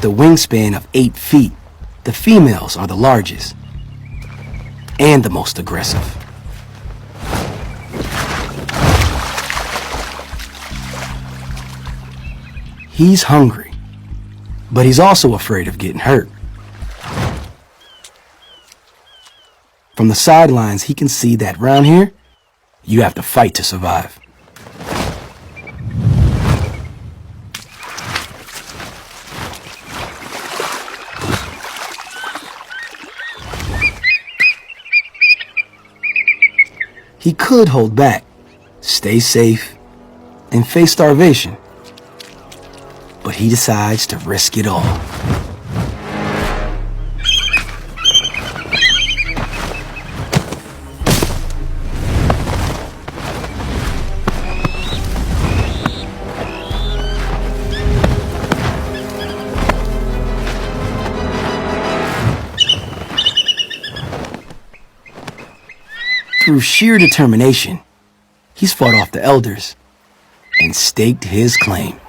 With a wingspan of 8 feet, the females are the largest and the most aggressive. He's hungry, but he's also afraid of getting hurt. From the sidelines, he can see that round here, you have to fight to survive. He could hold back, stay safe, and face starvation. But he decides to risk it all. Through sheer determination, he's fought off the elders and staked his claim.